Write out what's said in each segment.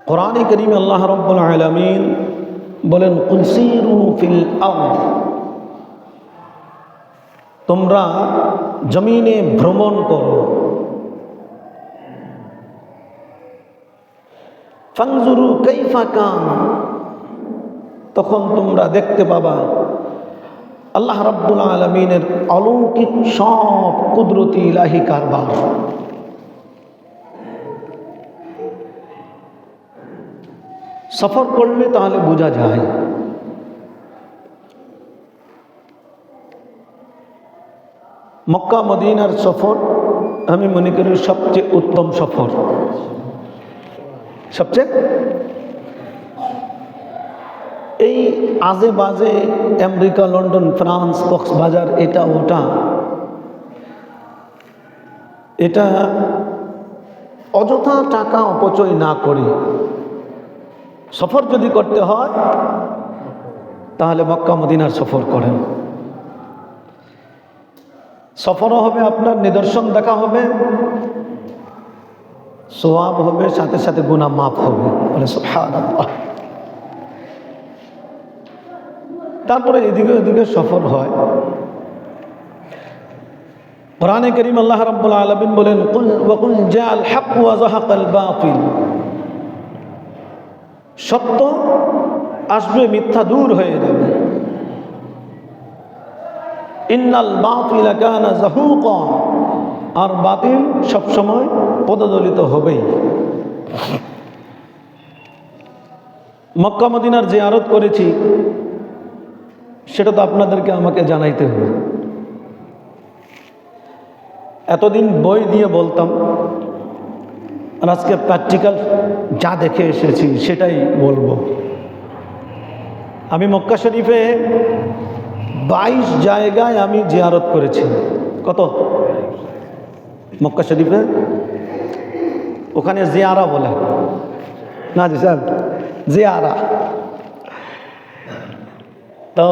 কোরআনে কারীমে আল্লাহ রাব্বুল আলামিন বলেন, কুল সিরু ফিল আরদ, তোমরা জমিনে ভ্রমণ করো। ফানজুরু কাইফা কান, তখন তোমরা দেখতে পাবা আল্লাহ রাব্বুল আলামিনের অলৌকিক সব কুদরতি ইলাহি কারবার। সফর করলে তাহলে বোঝা যায়। মক্কা মদিনার সফর আমি মনে করি সবচেয়ে উত্তম সফর। সবচেয়ে এই আজে বাজে আমেরিকা, লন্ডন, ফ্রান্স, কক্সবাজার, এটা ওটা, এটা অযথা টাকা অপচয় না করে সফর যদি করতে হয় তাহলে মক্কা মদিনার সফর করেন। সফরও হবে, আপনার নিদর্শন দেখা হবে, সওয়াব হবে, সাথে সাথে গুনাহ মাফ হবে। বলে সুবহানাল্লাহ। তারপরে এদিকে ওদিকে সফর হয়। কোরআনে কারীম আল্লাহ রাব্বুল আলামিন বলেন, কুল ওয়া কুল জাআল হক ওয়া যাহাকাল বাতিল, সত্য আসবে, মিথ্যা দূর হয়ে যাবে। ইন্নাল বাতিলা কানা যাহুকা, আর বাতিল সবসময় পদদলিত হবেই। মক্কা মদিনার জিয়ারত করেছি, সেটা তো আপনাদেরকে আমাকে জানাইতে হবে। এতদিন বই দিয়ে বলতাম, আর আজকে প্র্যাকটিক্যাল যা দেখে এসেছি সেটাই বলবো। আমি মক্কা শরীফে 22 জায়গায় আমি জিয়ারত করেছি। কত? মক্কা শরীফে ওখানে জিয়ারা বলে না জি স্যার, জিয়ারা। তো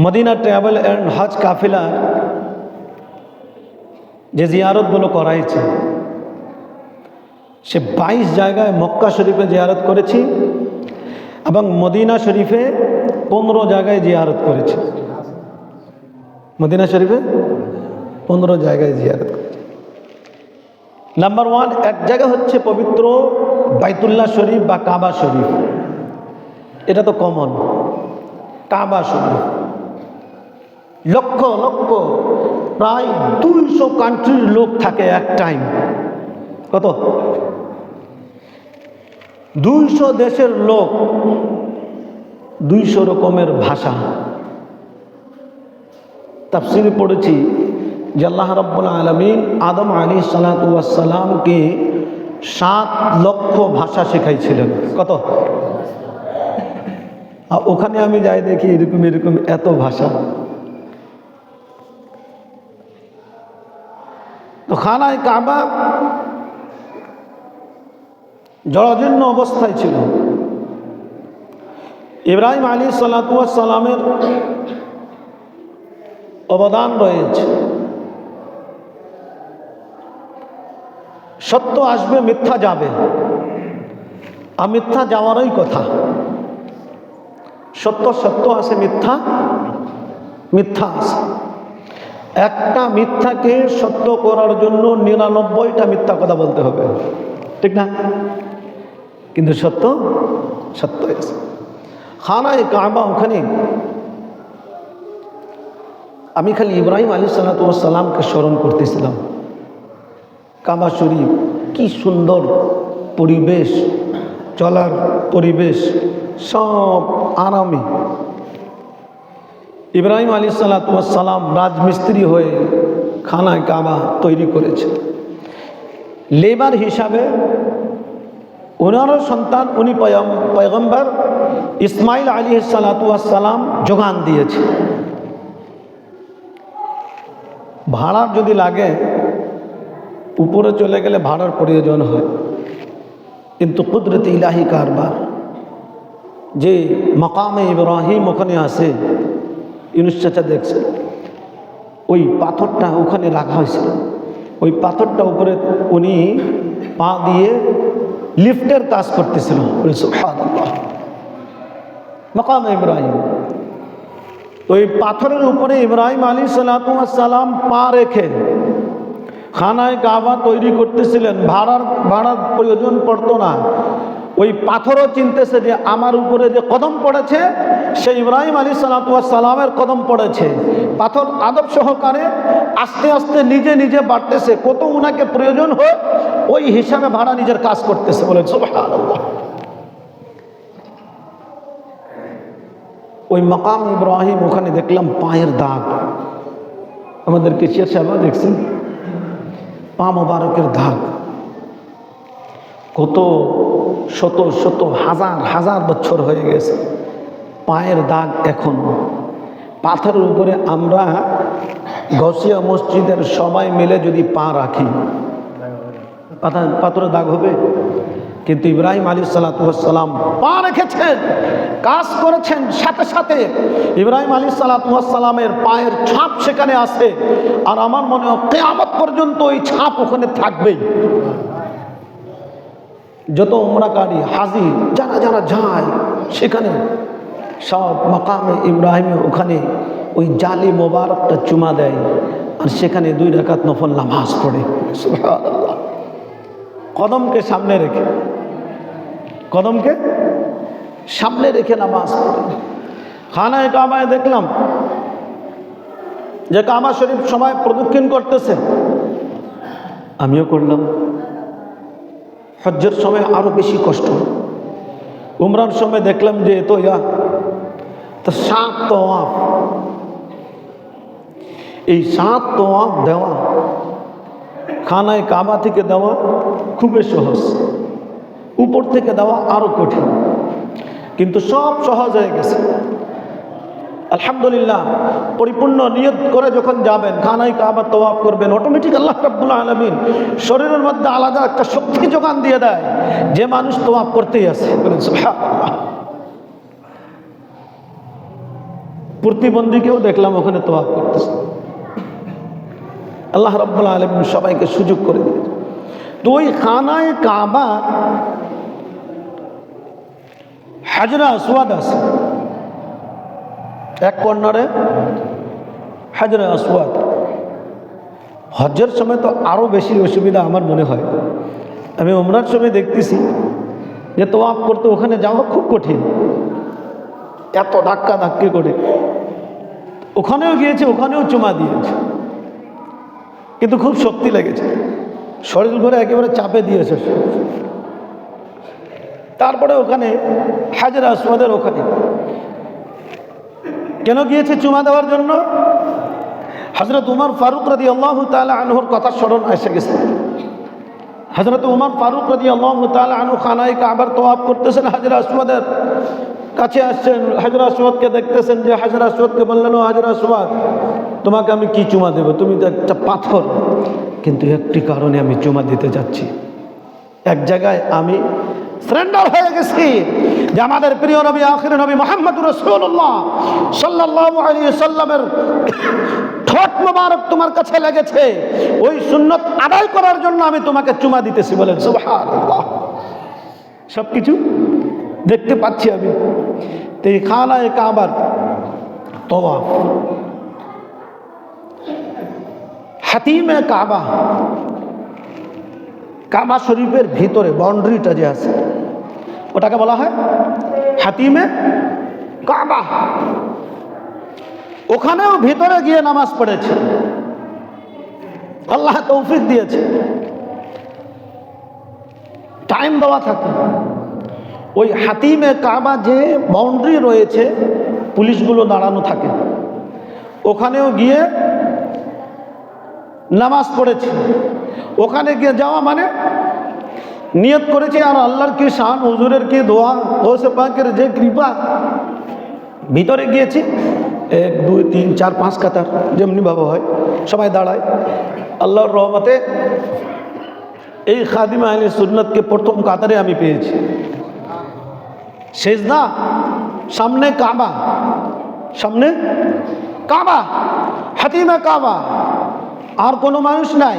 মদিনা ট্রাভেল অ্যান্ড হজ কাফিলা যে জিয়ারতগুলো করাইছে, সে 22 জায়গায় মক্কা শরীফে জিয়ারত করেছি এবং মদিনা শরীফে 15 জায়গায় জিয়ারত করেছি। মদিনা শরীফে 15 জায়গায় জিয়ারত করেছি। নাম্বার 1 এক জায়গা হচ্ছে পবিত্র বাইতুল্লাহ শরীফ বা কাবা শরীফ, এটা তো কমন। কাবা শরীফ লক্ষ লক্ষ, প্রায় 200 কান্ট্রির লোক থাকে এক টাইম। কত? 200 দেশের লোক, 200 রকমের ভাষা। তাফসীরে পড়েছি যে আল্লাহ রাব্বুল আলামিন আদম আলাইহিস সালাতু ওয়াস সালামকে 7 লক্ষ ভাষা শেখাইছিলেন। কত? আর ওখানে আমি যাই দেখি এরকম এরকম এত ভাষা। তো খানায় কাবা জরাজীর্ণ অবস্থায় ছিল। ইব্রাহিম আলাইহিস সালাতু ওয়াস সালামের অবদান রয়েছে। সত্য আসবে, মিথ্যা যাবে, আর মিথ্যা যাওয়ারই কথা। সত্য সত্য আসে, মিথ্যা মিথ্যা আসে। একটা মিথ্যাকে সত্য করার জন্য 99টা মিথ্যা কথা বলতে হবে, ঠিক না? কিন্তু সত্য সত্য আছে। খানায় কাবা, ওখানে আমি খালি ইব্রাহিম আলাইহিস সালাতু ওয়াস সালামকে স্মরণ করতেছিলাম। কাবা শরীফ কি সুন্দর পরিবেশ, চলার পরিবেশ সব আরামে। ইব্রাহিম আলাইহিস সালাতু ওয়াস সালাম রাজমিস্ত্রি হয়ে খানায় কাবা তৈরি করেছে। লেবার হিসাবে ওনারও সন্তান, উনি পয়গম্বর ইসমাইল আলাইহিস সালাতু ওয়াস সালাম যোগান দিয়েছে। ভাড়ার যদি লাগে, উপরে চলে গেলে ভাড়ার প্রয়োজন হয়, কিন্তু কুদরতে ইলাহি কারবার। যে মাকামে ইব্রাহিম ওখানে আছে, ইউনুস চাচা দেখছে, ওই পাথরটা ওখানে রাখা হয়েছিল। ওই পাথরটা উপরে উনি পা দিয়ে লিফটের কাজ করতেছিল। সুবহানাল্লাহ। মাকাম ইব্রাহিম, ওই পাথরের উপরে ইব্রাহিম আলাইহিস সালাম পা রেখে খানায় কাবা তৈরি করতেছিলেন। ভাড়ার প্রয়োজন পড়তো না। ওই পাথরও চিনতেছে যে আমার উপরে যে কদম পড়েছে সে ইব্রাহিম আলাইহিস সালামের কদম পড়েছে। পাথর আদব সহকারে আস্তে আস্তে নিজে নিজে বাড়তেছে। কত উনাকে প্রয়োজন হয় ওই হিসাবে ভাড়া নিজের কাজ করতেছে। বলেন সুবহানাল্লাহ। ওই মাকাম ইব্রাহিম, ওখানে দেখলাম পায়ের দাগ। আমাদের কেশিয়ার সাহেব দেখছেন পা মোবারকের দাগ, কত শত শত হাজার হাজার বছর হয়ে গেছে, পায়ের দাগ এখনো। পাথরের উপরে আমরা গসিয়া মসজিদের সবাই মিলে যদি পা রাখি পাথরের দাগ হবে? কিন্তু ইব্রাহিম আলাইহিস সালাম পা রেখেছেন, কাজ করেছেন, সাথে সাথে ইব্রাহিম আলাইহিস সালামের পায়ের ছাপ সেখানে আছে। আর আমার মনে হয় কিয়ামত পর্যন্ত ওই ছাপ ওখানে থাকবেই। যত উমরাকারী হাজি যারা যারা যায় সেখানে সব মাকামে ইব্রাহিমে ওখানে ওই জালি মোবারকটা চুমা দেয়, আর সেখানে 2 রাকাত নফল নামাজ পড়ে। সুবহানাল্লাহ। কদমকে সামনে রেখে, কদমকে সামনে রেখে নামাজ পড়ে। খানায় কাবায় দেখলাম যে কাবা শরীফ সবাই প্রদক্ষিণ করতেছে, আমিও করলাম। হজ্জের সময় আরো বেশি কষ্ট। উমরার সময় দেখলাম যে তো 7 তওয়াফ, এই 7 তওয়াফ দেওয়া খানায় কাবা থেকে দেওয়া খুবই সহজ, উপর থেকে দেওয়া আরো কঠিন, কিন্তু সব সহজ হয়ে গেছে আলহামদুলিল্লাহ। পরিপূর্ণ নিয়ত করে যখন যাবেন খানায় কাবা তওয়াফ করবেন, অটোমেটিক আল্লাহ রাব্বুল আলামিন শরীরের মধ্যে আলাদা একটা শক্তি যোগান দিয়ে দেয় যে মানুষ তওয়াফ করতেই আছে। বলেন সুবহানাল্লাহ। প্রতিবন্ধীকেও দেখলাম ওখানে তওয়াফ করতেছে। আল্লাহ রাব্বুল আলামিন সবাইকে সুযোগ করে দিয়েছে। তো ওই খানায় কাবা হাজরে আসওয়াদ আছে, এক কর্নারে হাজরে আসওয়াদ। হজ্জের সময় তো আরো বেশি অসুবিধা আমার মনে হয়। আমি উমরার সময় দেখতেছি যে তওয়াফ করতে ওখানে যাওয়া খুব কঠিন, এত ধাক্কা ধাক্কি করে। ওখানেও গিয়েছে, ওখানেও চুমা দিয়েছে, কিন্তু খুব শক্তি লেগেছে, শরীর ঘরে একেবারে চাপে দিয়েছে। তারপরে ওখানে হাজরে আসওয়াদের ওখানে কেন গিয়েছে চুমা দেওয়ার জন্য? হযরত উমর ফারুক রাদিয়াল্লাহু তাআলা আনহুর কথা স্মরণ এসে গেছে। হযরত উমর ফারুক রাদিয়াল্লাহু তাআলা আনহু খানায় কাবার তওয়াফ করতেছেন, হাজরে আসওয়াদের কাছে আসছেন, হাজরে আসওয়াদকে দেখতেছেন যে হাজরে আসওয়াদকে বললেন, ও হাজরে আসওয়াদ, তোমাকে আমি কি চুমা দেব? তুমি তো একটা পাথর, কিন্তু একটি কারণে আমি চুমা দিতে যাচ্ছি। এক জায়গায় আমি সারেন্ডার হয়ে গেছি যে আমাদের প্রিয় নবী আখির নবী মুহাম্মদুর রাসূলুল্লাহ সাল্লাল্লাহু আলাইহি সাল্লামের ঠোঁট মোবারক তোমার কাছে লেগেছে, ওই সুন্নত আদায় করার জন্য আমি তোমাকে চুমা দিতেছি। বলেন সুবহানাল্লাহ। সবকিছু দেখতে পাচ্ছি আমি। তো এই খানায়ে কাবার তওয়াফ, হাতিমে কাবা, কাবা শরীফের ভিতরে বাউন্ডারিটা যে আছে ওটাকে বলা হয় হাতিমে কাবা। ওখানেও ভিতরে গিয়ে নামাজ পড়েছে, আল্লাহ তৌফিক দিয়েছে। টাইম দেওয়া থাকে। ওই হাতিমে কাবা যে বাউন্ডারি রয়েছে, পুলিশগুলো দাঁড়ানো থাকে, ওখানেও গিয়ে নামাজ পড়েছে। ওখানে গিয়ে যাওয়া মানে নিয়ত করেছে, আর আল্লাহর কি শান, হুজুরের কি দোয়া, গৌসে পাকের যে কৃপা। ভিতরে গিয়েছি, 1 2 3 4 5 কাতার যেমনি ভাবে হয় সবাই দাঁড়ায়। আল্লাহর রহমতে এই খাদিমা আহলে সুন্নাতকে প্রথম কাতারে আমি পেয়েছি। সেজদা, সামনে কাবা, সামনে কাবা, হাতিমে কাবা, আর কোনো মানুষ নাই,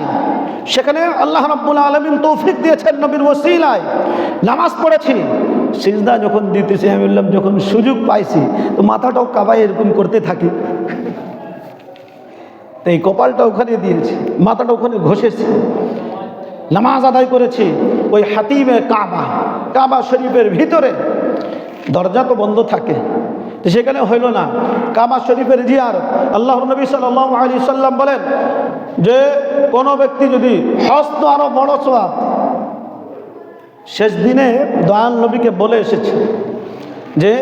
সেখানে আল্লাহ রাব্বুল আলামিন তৌফিক দিয়েছেন নবীর ওসিলায় নামাজ পড়েছি। সিজদা যখন দিতেছি আমি বললাম যখন সুযোগ পাইছি তো মাথাটাও কাবায় এরকম করতে থাকি, তো এই কপালটা ওখানে দিয়েছি, মাথাটা ওখানে ঘষেছি, নামাজ আদায় করেছি ওই হাতিমে কাবা, কাবা শরীফের ভিতরে। দরজা তো বন্ধ থাকে, তো সেখানে হইল না কাবা শরীফের জিয়ারত। আল্লাহর নবী সাল্লাল্লাহু আলাইহি সাল্লাম বলেন যে কোনো ব্যক্তি যদি হজ তো আরো বড় সওয়াব, শেষ দিনে দয়াল নবীকে বলে এসেছে যে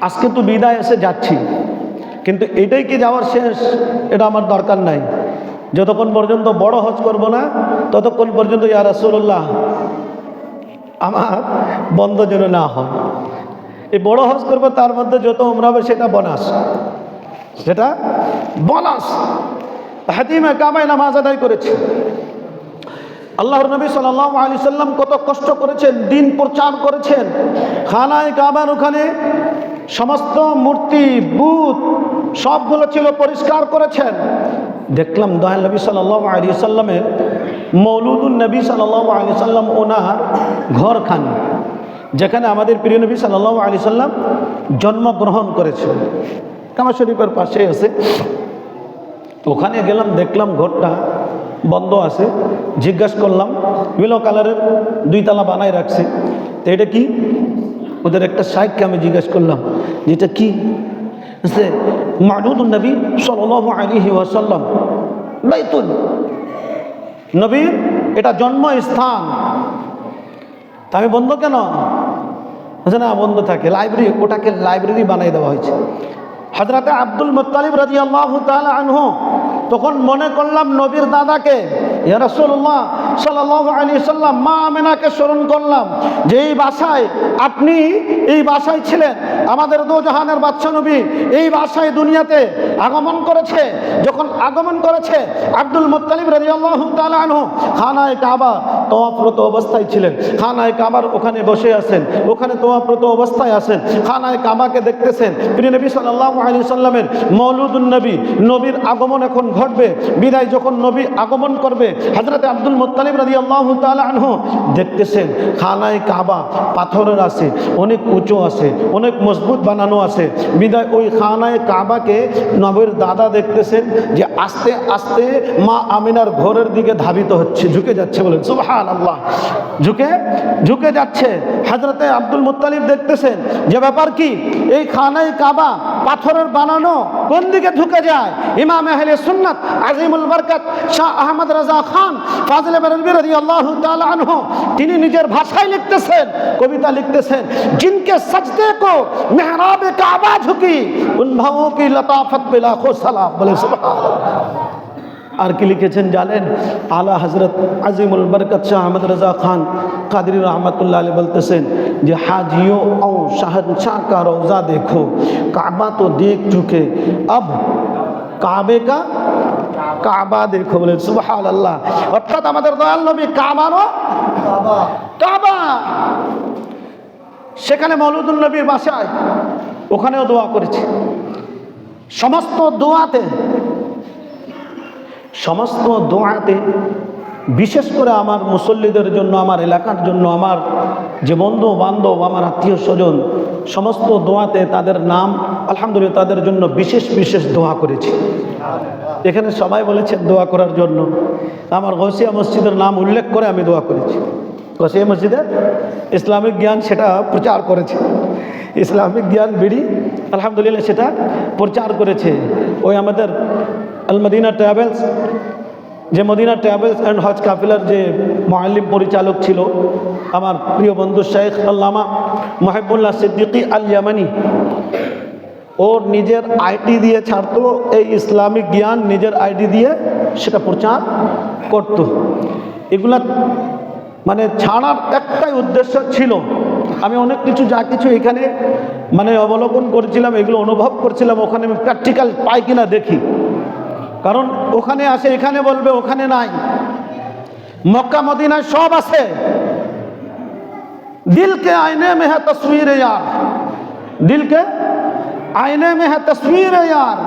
আজকে তো বিদায় এসে যাচ্ছি, কিন্তু এটাই কি যাওয়ার শেষ? এটা আমার দরকার নাই, যতক্ষণ পর্যন্ত বড় হজ করব না ততক্ষণ পর্যন্ত ইয়া রাসূলুল্লাহ আমার বন্ধ যেন না হয়। এই বড় হজ করবো তার মধ্যে যত উমরা হবে সেটা বোনাস, সেটা বোনাস। হাতিমে কাবায় নামাজ আদায় করেছে। আল্লাহর নবী সাল্লাল্লাহু আলাইহি সাল্লাম কত কষ্ট করেছেন, দিন প্রচার করেছেন। খানায় কাবার ওখানে সমস্ত মূর্তি বুত সবগুলো ছিল, পরিষ্কার করেছেন। দেখলাম দয়াল নবী সাল্লাল্লাহু আলাইহি সাল্লামের মৌলুদুন নবী সাল্লাল্লাহু আলাইহি সাল্লাম ওনার ঘরখানি, যেখানে আমাদের প্রিয় নবী সাল্লাল্লাহু আলাইহি সাল্লাম জন্মগ্রহণ করেছেন, কাবা শরীফের পাশে আছে। ওখানে গেলাম, দেখলাম ঘরটা বন্ধ আছে। জিজ্ঞাসা করলাম, ইয়েলো কালারের 2 তালা বানায় রাখছে, তো এটা কি? ওদের একটা শাইখকে আমি জিজ্ঞাসা করলাম যে এটা কি? মাউলুদুন নবী সাল্লাল্লাহু আলাইহি ওয়াসাল্লাম বাইতুল নবীর এটা জন্মস্থান। তা আমি বন্ধ কেন? না বন্ধ থাকে, লাইব্রেরি, ওটাকে লাইব্রেরি বানিয়ে দেওয়া হয়েছে। হযরতে আব্দুল মুত্তালিব রাদিয়াল্লাহু তাআলা আনহু তখন মনে করলাম নবীর দাদাকে, ইয়া রাসূলুল্লাহ সাল্লাল্লাহু আলাইহি সাল্লাম, মা আমিনাকে স্মরণ করলাম যে এই বাসায় আপনি এই বাসায় ছিলেন, আমাদের দো জাহানের বাদশা নবী এই বাসায় দুনিয়াতে আগমন করেছে। যখন আগমন করেছে আব্দুল মুত্তালিব রাদিয়াল্লাহু তাআলা আনহু খানায়ে কাবা তওয়াফরত অবস্থায় ছিলেন, খানায়ে কাবার ওখানে বসে আছেন, ওখানে তওয়াফরত অবস্থায় আছেন, খানায়ে কাবাকে দেখতেছেন। প্রিয় নবী সাল্লাল্লাহু আলাইহি সাল্লামের মৌলুদুন নবী, নবীর আগমন এখন ঘটবে, বিদায় যখন নবী আগমন করবে, হযরতে আব্দুল মুত্তালিব রাদিয়াল্লাহু তাআলা আনহু দেখতেছেন খানায়ে কাবা পাথরের আছে, অনেক উঁচু আছে, অনেক মজবুত বানানো আছে। বিদায় ওই খানায়ে কাবাকে নবীর দাদা দেখতেছেন যে আস্তে আস্তে মা আমিনার ঘরের দিকে ধাবিত হচ্ছে, ঝুঁকে যাচ্ছে, বলেন সুবহানাল্লাহ, ঝুঁকে ঝুঁকে যাচ্ছে। হযরতে আব্দুল মুত্তালিব দেখতেছেন যে ব্যাপার কি, এই খানায়ে কাবা পাথরের বানানো কোন দিকে ঝুঁকে যায়। ইমাম আহলে সুন্নাত আজিমুল বরকত শাহ আহমদ রাজা খান ফাজিলে বেরেলভী রাদিয়াল্লাহু তাআলা আনহু তিনি নিজের ভাষায় লিখতেছেন, কবিতা লিখতেছেন, जिनके सजदे को मेहराब काबा झुकी उन भावों की लताफत पे लाखों सलाम, बोले सुभान। আর কি লিখেছেন জানেন? আলা হযরত আজিমুল বরকত শাহ আহমদ রাজা খান কাদরি রহমতুল্লাহ আলাইহি বলতেছেন যে হাজিও ও শাহনशाह का रोज़ा देखो काबा तो देख चुके अब काबे का কাবা দেখো, বলে সুবহানাল্লাহ। অর্থাৎ আমাদের দয়াল নবী কাবারও কাবা, সেখানে মৌলুদুন নবীর বাসায় ওখানেও দোয়া করেছে। সমস্ত দোয়াতে বিশেষ করে আমার মুসল্লিদের জন্য, আমার এলাকার জন্য, আমার যে বন্ধু বান্ধব, আমার আত্মীয় স্বজন, সমস্ত দোয়াতে তাদের নাম আলহামদুলিল্লাহ তাদের জন্য বিশেষ বিশেষ দোয়া করেছি। এখানে সবাই বলেছেন দোয়া করার জন্য, আমার গৌসিয়া মসজিদের নাম উল্লেখ করে আমি দোয়া করেছি। গৌসিয়া মসজিদের ইসলামিক জ্ঞান সেটা প্রচার করেছে, ইসলামিক জ্ঞান বিডি আলহামদুলিল্লাহ সেটা প্রচার করেছে। ওই আমাদের আল মদিনা ট্রাভেলস, যে মদিনা ট্রাভেলস অ্যান্ড হজ কাফিলার যে মুআল্লিম পরিচালক ছিল আমার প্রিয় বন্ধু শেখ আল্লামা মুহিবুল্লাহ সিদ্দিকী আল ইয়ামানি, ওর নিজের আইডি দিয়ে ছাড়তো এই ইসলামিক জ্ঞান, নিজের আইডি দিয়ে সেটা প্রচার করত। এগুলা মানে ছাড়ার একটাই উদ্দেশ্য ছিল, আমি অনেক কিছু যা কিছু এখানে মানে অবলোকন করেছিলাম, এগুলো অনুভব করছিলাম, ওখানে আমি প্র্যাকটিক্যাল পাই কিনা দেখি। কারণ ওখানে আসে এখানে বলবে ওখানে নাই, মক্কা মদিনায় সব আছে। दिल के आईने में है तस्वीर यार, दिल के आईने में है तस्वीर यार,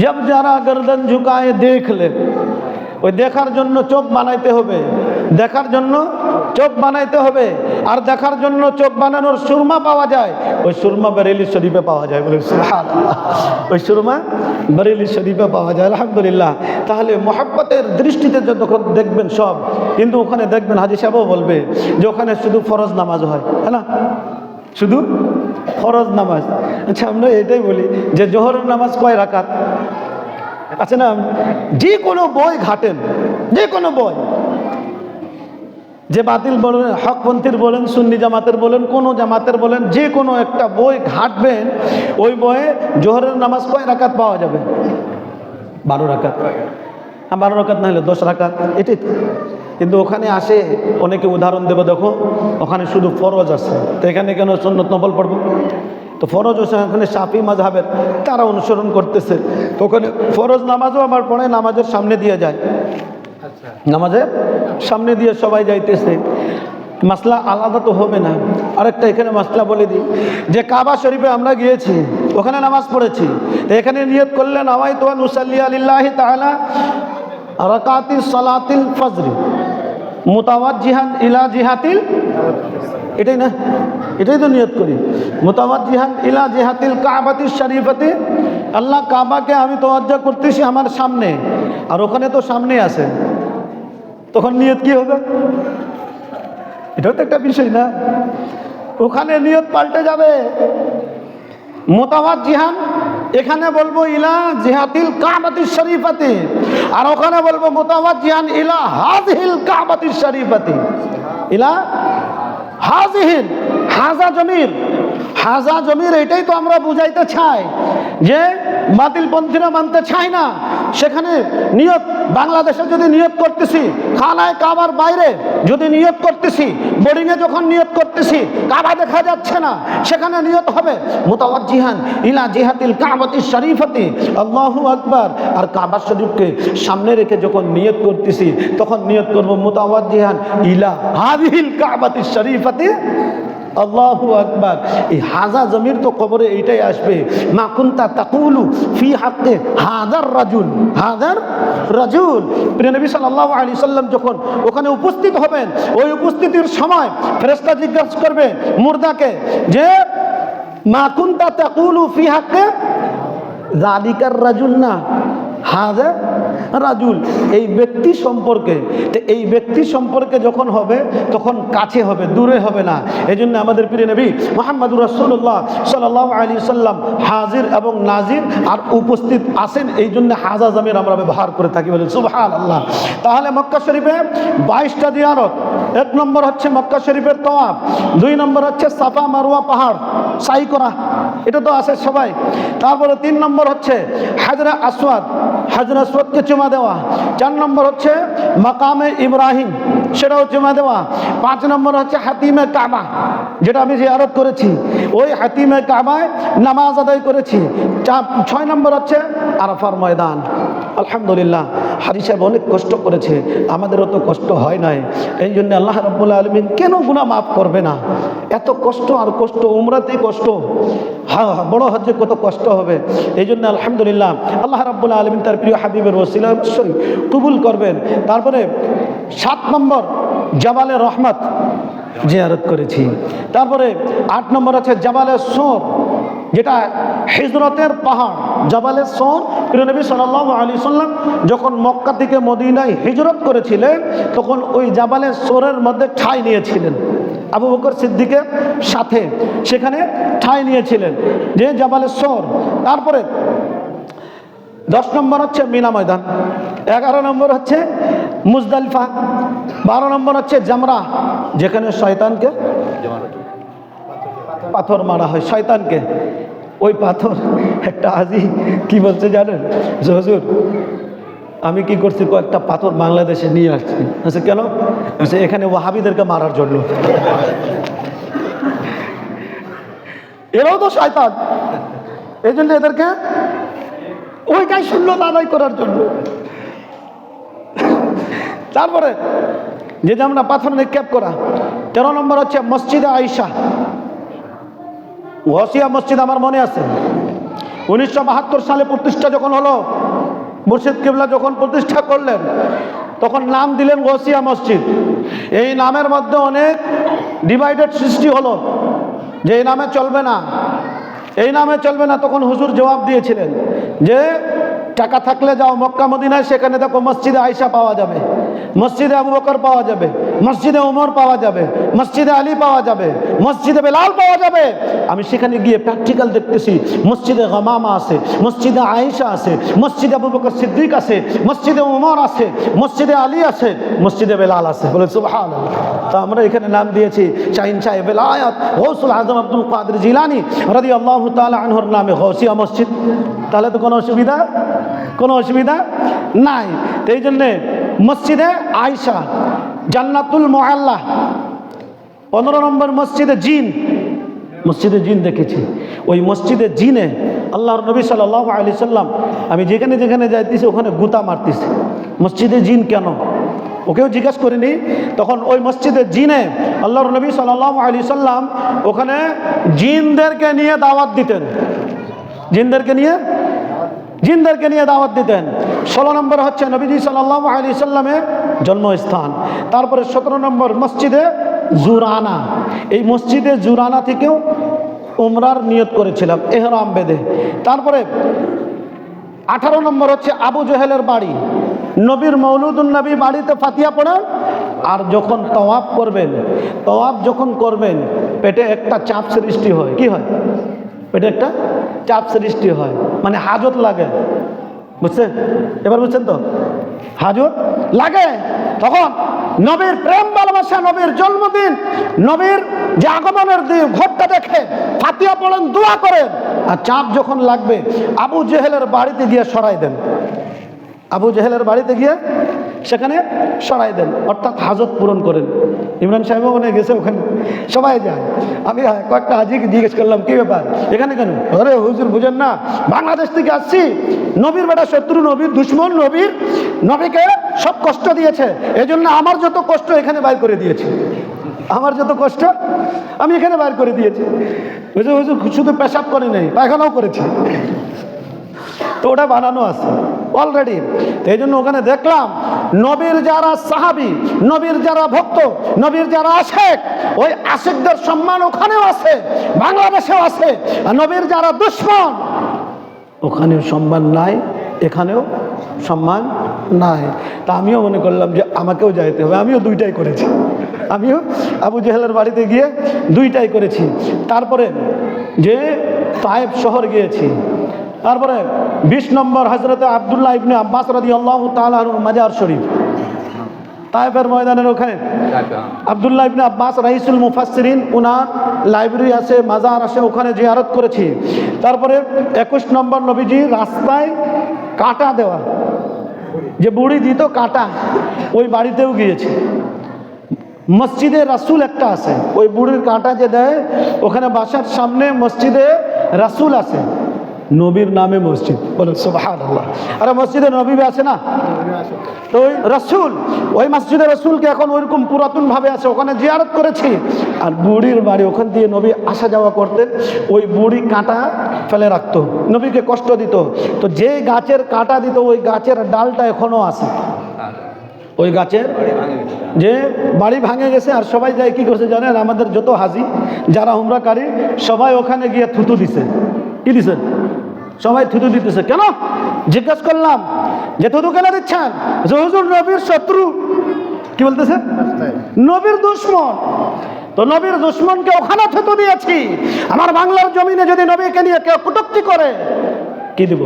जब जरा गर्दन झुकाए देख ले ওই দেখার জন্য চোখ বানাইতে হবে, দেখার জন্য চোখ বানাইতে হবে। আর দেখার জন্য চোখ বানানোর সুরমা পাওয়া যায়, ওই সুরমা বেরেলি শরীফে পাওয়া যায়। বলে সুবহানাল্লাহ, ওই সুরমা বেরেলি শরীফে পাওয়া যায়। আলহামদুলিল্লাহ। তাহলে মহব্বতের দৃষ্টিতে যখন দেখবেন সব, কিন্তু ওখানে দেখবেন হাজী সাহেবও বলবে যে ওখানে শুধু ফরজ নামাজ হয়, হ্যাঁ না, শুধু ফরজ নামাজ। আচ্ছা, আমরা এটাই বলি যে জোহরের নামাজ কয় রাকাত আছে না? যে কোনো বই ঘাটেন, যে কোনো বই, যে বাতিল বলেন, হকপন্থীর বলেন, সুন্নি জামাতের বলেন, কোন জামাতের বলেন, যে কোনো একটা বই ঘাটবেন, ওই বইয়ে জোহরের নামাজ কয় রাকাত পাওয়া যাবে? 12 রাকাত। 12 রাকাত না হলে 10 রাকাত, এটাই তো। কিন্তু ওখানে আসে অনেকে উদাহরণ দেবো, দেখো ওখানে শুধু ফরজ আছে, তো এখানে কেন সুন্নত নফল পড়বো? তো ফরজ ওখানে শাফি মাযহাবের তারা অনুসরণ করতেছে, তো ওখানে ফরজ নামাজও আমার পড়ে নামাজের সামনে দিয়ে যায়, নামাজের সামনে দিয়ে সবাই যাইতেছে। মাসলা আলাদা তো হবে না। আরেকটা এখানে মাসলা বলে দিই, যে কাবা শরীফে আমরা গিয়েছি, ওখানে নামাজ পড়েছি, তো এখানে নিয়ত করলেন নাওয়াইতু আন উসাল্লি লিল্লাহি তাআলা রাকাতিস সালাতিল ফজর মুতাওয়াজ্জিহান ইলা জিহাতিল, এটাই না, এটাই তো নিয়ত করি, মুতাওয়াজ্জিহান ইলা জিহাতিল কাবাতিশ শরীফাতি, আল্লাহ কাবাকে আমি তাওয়াজ্জুহ করতেছি আমার সামনে, আর ওখানে তো সামনে আছে, তখন নিয়ত কি হবে? এটাও তো একটা বিষয় না? ওখানে নিয়ত পাল্টে যাবে। মুতাওয়াজ্জিহান এখানে বলবো ইলা জিহাতিল কাবাতিশ শরীফাতি, আর ওখানে বলবো মুতাওয়াজ্জিহান ইলা হাযিহিল কাবাতিশ শরীফাতি, ইলা হাযিহিল, হাযা জমির, হাযা জমির, এটাই তো আমরা বুঝাইতে চাই যে বাতিলপন্থীরা মানতে চায় না। সেখানে নিয়ত, বাংলাদেশে যদি নিয়ত করতেছি, খানায় কাবার বাইরে যদি নিয়ত করতেছি, বোর্ডিংয়ে যখন নিয়ত করতেছি, কাবা দেখা যাচ্ছে না, সেখানে নিয়ত হবে মুতাওয়াজ্জিহান ইলা জিহাতিল কাবাতিশ শরীফাতি, আল্লাহু আকবার। আর কাবা শরীফকে সামনে রেখে যখন নিয়ত করতেছি, তখন নিয়ত করব মুতাওয়াজ্জিহান ইলা হাযিহিল কাবাতিশ শরীফাতি, আল্লাহু আকবার। এই হাযা জমির তো কবরে এইটাই আসবে, মা কুনতা তাকুলু ফি হাক্কি হাযার রাজুল, হাযার রাজুল। প্রিয় নবী সাল্লাল্লাহু আলাইহি সাল্লাম যখন ওখানে উপস্থিত হবেন, ওই উপস্থিতির সময় ফেরেশতা জিজ্ঞাসা করবে মুর্দাকে যে মা কুনতা তাকুলু ফি হাক্কি যালিকার রাজুল, না হাযা রাজুল, এই ব্যক্তি সম্পর্কে। তো এই ব্যক্তি সম্পর্কে যখন হবে, তখন কাছে হবে, দূরে হবে না। এই জন্য আমাদের প্রিয় নবী মুহাম্মদুর রাসূলুল্লাহ সাল্লাল্লাহু আলাইহি সাল্লাম হাজির এবং নাজির আর উপস্থিত আছেন, এই জন্য হাযা জামির আমরা ব্যবহার করে থাকি। বলে সুবহানাল্লাহ। তাহলে মক্কা শরীফে 22টা জিয়ারত। 1 নম্বর হচ্ছে মক্কা শরীফের তওয়াফ, 2 নম্বর হচ্ছে সাফা মারওয়া পাহাড় সাই করা, এটা তো আছে সবাই। তারপরে 3 নম্বর হচ্ছে হাজরে আসওয়াদ, হাজরে আসওয়াদকে চুমা দেওয়া। 4 নম্বর হচ্ছে মাকামে ইব্রাহিম, সেটাও চুমা দেওয়া। 5 নম্বর হচ্ছে হাতিমে কাবা, যেটা আমি জিয়ারত করেছি, ওই হাতিমে কাবায় নামাজ আদায় করেছি। 6 নম্বর হচ্ছে আরাফার ময়দান। আলহামদুলিল্লাহ, হাজী সাহেব অনেক কষ্ট করেছে, আমাদেরও তো কষ্ট হয় নাই। এই জন্য আল্লাহ রাব্বুল আলামিন কেন গুনাহ মাফ করবে না? এত কষ্ট, আর কষ্ট উমরাতেই কষ্ট, বড় হজ্জে কত কষ্ট হবে। এই জন্য আলহামদুলিল্লাহ আল্লাহ রাব্বুল আলামিন তার প্রিয় হাবিবের ওসিলা অবশ্যই কবুল করবেন। তারপরে 7 নম্বর জাবালে রহমত জিয়ারত করেছি। তারপরে 8 নম্বর আছে জাবালে সোর, যেটা হিজরতের পাহাড়, জাবালে সোর। প্রিয় নবী সাল্লাল্লাহু আলাইহি সাল্লাম যখন মক্কা থেকে মদিনায় হিজরত করেছিলেন, তখন ওই জাবালে সোরের মধ্যে ঠাঁই নিয়েছিলেন, আবু বকর সিদ্দিকের সাথে সেখানে ঠাঁই নিয়েছিলেন, যে জাবালে সোর। তারপরে 10 নম্বর হচ্ছে মিনা ময়দান, 11 নম্বর হচ্ছে মুজদালিফা, 12 নম্বর হচ্ছে জামরা, যেখানে শয়তানকে পাথর মারা হয়, শয়তানকে। ওই পাথর একটা হাজী কি বলছে জানেন, যে হুজুর আমি কি করছি, কয়েকটা পাথর বাংলাদেশে নিয়ে আসছি। আচ্ছা কেন? এখানে ওয়াহাবিদেরকে মারার জন্য। এরাও তো শয়তান, এই জন্য এদেরকে ওইটাই শূন্যতা আদায় করার জন্য। তারপরে যে আমরা পাথর নিক্ষেপ করা। 13 নম্বর হচ্ছে মসজিদে আয়েশা, ওয়াসিয়া মসজিদ, আমার মনে আছে 1972 সালে প্রতিষ্ঠা যখন হলো মুর্শিদ কিবলা যখন প্রতিষ্ঠা করলেন তখন নাম দিলেন গৌসিয়া মসজিদ। এই নামের মধ্যে অনেক ডিভাইডেড সৃষ্টি হলো যে এই নামে চলবে না, এই নামে চলবে না। তখন হুজুর জবাব দিয়েছিলেন যে টাকা থাকলে যাও মক্কা মদিনায়, সেখানে দেখো মসজিদে আয়েশা পাওয়া যাবে, মসজিদে আবু বকর পাওয়া যাবে, মসজিদে ওমর পাওয়া যাবে, মসজিদে আলী পাওয়া যাবে, মসজিদে বেলাল পাওয়া যাবে। আমি সেখানে গিয়ে প্র্যাকটিক্যাল দেখতেছি, মসজিদে গামামা আছে, মসজিদে আয়েশা আছে, মসজিদে আবু বকর সিদ্দিক আছে, মসজিদে ওমর আছে, মসজিদে আলী আছে, মসজিদে বেলাল আছে। বলে সুবহানাল্লাহ। তো আমরা এখানে নাম দিয়েছি শাহিন সাহেব বেলায়াত গৌসুল আজম আব্দুল কাদের জিলানী রাদিয়াল্লাহু তাআলা আনহুর নামে গৌসিয়া মসজিদ। তাহলে তো কোনো অসুবিধা নাই। তো এই জন্যে মসজিদে আয়েশা, জান্নাতুল মুআল্লা, 15 নম্বর মসজিদে জিন দেখেছি। ওই মসজিদে জিনে আল্লাহর নবী সাল্লাল্লাহু আলাইহি সাল্লাম, আমি যেখানে যেখানে যাইতেছি ওখানে গুতা মারতেছি, মসজিদে জিন কেন? ওকেও জিজ্ঞেস করিনি। তখন ওই মসজিদে জিনে আল্লাহর নবী সাল্লাল্লাহু আলাইহি সাল্লাম ওখানে জিনদেরকে নিয়ে দাওয়াত দিতেন, জিনদেরকে নিয়ে দাওয়াত দিতেন। 16 নম্বর হচ্ছে নবীজি সাল্লাল্লাহু আলাইহি সাল্লামের জন্মস্থান। তারপরে 17 নম্বর মসজিদে জুরানা। এই মসজিদে জুরানা থেকেও উমরার নিয়ত করেছিলাম এহরাম বেঁধে। তারপরে 18 নম্বর হচ্ছে আবু জেহেলের বাড়ি। নবীর মৌলুদুন নবী বাড়িতে ফাতিহা পড়েন, আর যখন তওয়াফ করবেন পেটে একটা চাপ সৃষ্টি হয়। কি হয়? পেটে একটা চাপ সৃষ্টি হয়, মানে হাজত লাগে। বুঝছেন? এবার বুঝছেন তো? হাজত লাগে। তখন নবীর প্রেম ভালোবাসা, নবীর জন্মদিন, নবীর যে আগমনের ঘরটা দেখে ফাতিহা পড়েন, দোয়া করেন, আর চাপ যখন লাগবে আবু জেহেলের বাড়িতে গিয়ে সরাই দেন, আবু জেহেলের বাড়িতে গিয়ে সেখানে সরাই দেন, অর্থাৎ হাজত পূরণ করেন। ইমরান সাহেব ওখানে গেছে, ওখানে সবাই যায়। আমি কয়েকটা হাজিকে জিজ্ঞেস করলাম কি ব্যাপার, এখানে কেন? আরে হুজুর বুঝেন না, বাংলাদেশ থেকে আসছি, নবীর বেটা শত্রু, নবীর দুশ্মন, নবীকে সব কষ্ট দিয়েছে, এজন্য আমার যত কষ্ট এখানে বাইর করে দিয়েছি, আমার যত কষ্ট আমি এখানে বাইর করে দিয়েছি। হুজুর শুধু পেশাব করে নেই, পায়খানাও করেছি, তো ওটা বানানো আছে অলরেডি। তো এই জন্য ওখানে দেখলাম নবীর যারা সাহাবী, নবীর যারা ভক্ত, নবীর যারা আশেক, ওই আশেকদের সম্মান ওখানেও আছে, বাংলাদেশেও আছে। আর নবীর যারা দুশ্মন, ওখানেও সম্মান নাই, এখানেও সম্মান নাই। তা আমিও মনে করলাম যে আমাকেও যাইতে হবে। আমিও দুইটাই করেছি, আমিও আবু জেহেলের বাড়িতে গিয়ে দুইটাই করেছি। তারপরে যে তায়েব শহর গিয়েছি। তারপরে 20 নম্বর হযরতে আব্দুল্লাহ ইবনে আব্বাস রাদিয়াল্লাহু তাআলা আনহুর মাজার শরীফ, তায়েফের ময়দানের ওখানে আব্দুল্লাহ ইবনে আব্বাস রাইসুল মুফাসসিরিন, ওনার লাইব্রেরি আছে, মাজার আছে, ওখানে জিয়ারত করেছি। তারপরে 21 নম্বর নবীজি রাস্তায় কাঁটা দেওয়া, যে বুড়ি দিত কাঁটা, ওই বাড়িতেও গিয়েছি। মসজিদে রাসূল একটা আছে, ওই বুড়ির কাঁটা যে দেয়, ওখানে বাসার সামনে মসজিদে রাসূল আছে, নবীর নামে মসজিদ। বলে সুবহানাল্লাহ। আরে মসজিদে নবী আছে না, তো ওই রাসূল, ওই মসজিদে রাসূলকে এখন ওইরকম পুরাতন ভাবে আছে, ওখানে জিয়ারত করেছি। আর বুড়ির বাড়ি, ওখান দিয়ে নবী আসা যাওয়া করতেন। ওই বুড়ি কাঁটা ফেলে রাখতো, নবীকে কষ্ট দিত। তো যে গাছের কাঁটা দিত, ওই গাছের ডালটা এখনো আছে, ওই গাছের যে বাড়ি ভাঙে গেছে। আর সবাই যায় কি করছে জানেন? আমাদের যত হাজি যারা উমরাকারী সবাই ওখানে গিয়ে থুতু দিছে। কি দিছে? সবাই থুতু দিতেছে। কেন? জিজ্ঞেস করলাম যে থুতু কেন দিচ্ছেন? হুজুর নবীর শত্রু। কি বলতেছে? নবীর দুশ্মন। তো নবীর দুশ্মনকে ওখানে থুতু দিয়েছি। আমার বাংলার জমিনে যদি নবীকে নিয়ে কেউ কটূক্তি করে, কি দিব?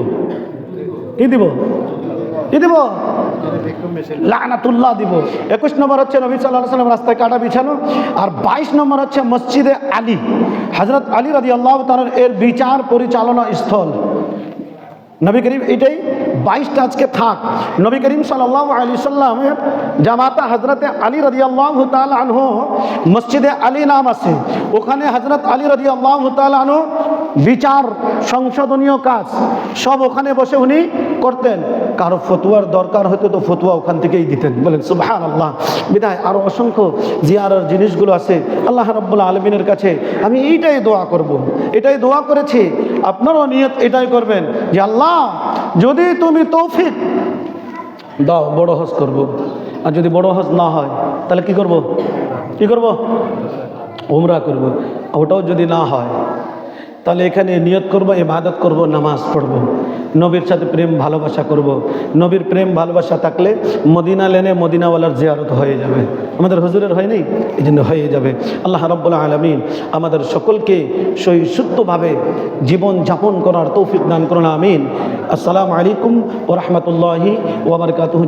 লানাতুল্লাহ দিব। 21 নম্বর হচ্ছে নবী সাল্লাল্লাহু আলাইহি ওয়াসাল্লাম রাস্তায় কাটা বিছানো। আর 22 নম্বর হচ্ছে মসজিদে আলী, হযরত আলী রাদিয়াল্লাহু তাআলা এর বিচার পরিচালনা স্থল। নবী করিম, এটাই 22টা আজকে থাক। নবী করিম সাল্লাল্লাহু আলাইহি সাল্লামের জামাতা হযরতে আলী রাদিয়াল্লাহু তাআলা আনহু, মসজিদে আলী নাম আছে, ওখানে হযরত আলী রাদিয়াল্লাহু তাআলা আনহু বিচার সংশোধনীয় কাজ সব ওখানে বসে উনি করতেন। কারো ফতোয়ার দরকার হতো তো ফতোয়া ওখান থেকেই দিতেন। বলেন সুবহানাল্লাহ। বিদায় আরও অসংখ্য জিয়ারার জিনিসগুলো আছে। আল্লাহ রাব্বুল আলামিনের কাছে আমি এইটাই দোয়া করব, এটাই দোয়া করেছি। আপনারাও নিয়ত এটাই করবেন যে আল্লাহ যদি তুমি তৌফিক দাও বড় হজ করব। আর যদি বড় হজ না হয় তাহলে কি করব? কি করব? উমরা করব। ওটাও যদি না হয় তাহলে এখানে নিয়ত করব, ইবাদত করব, নামাজ পড়ব, নবীর সাথে প্রেম ভালোবাসা করব। নবীর প্রেম ভালোবাসা থাকলে মদিনা লেনে মদিনাওয়ালার জিয়ারত হয়ে যাবে। আমাদের হুজুরের হয়নি, এই জন্য হয়ে যাবে। আল্লাহ রাব্বুল আলামিন আমাদের সকলকে সহি শুদ্ধভাবে জীবন যাপন করার তৌফিক দান করুন, আমিন। আসসালামু আলাইকুম ওয়া রাহমাতুল্লাহি ওয়া বারাকাতুহু।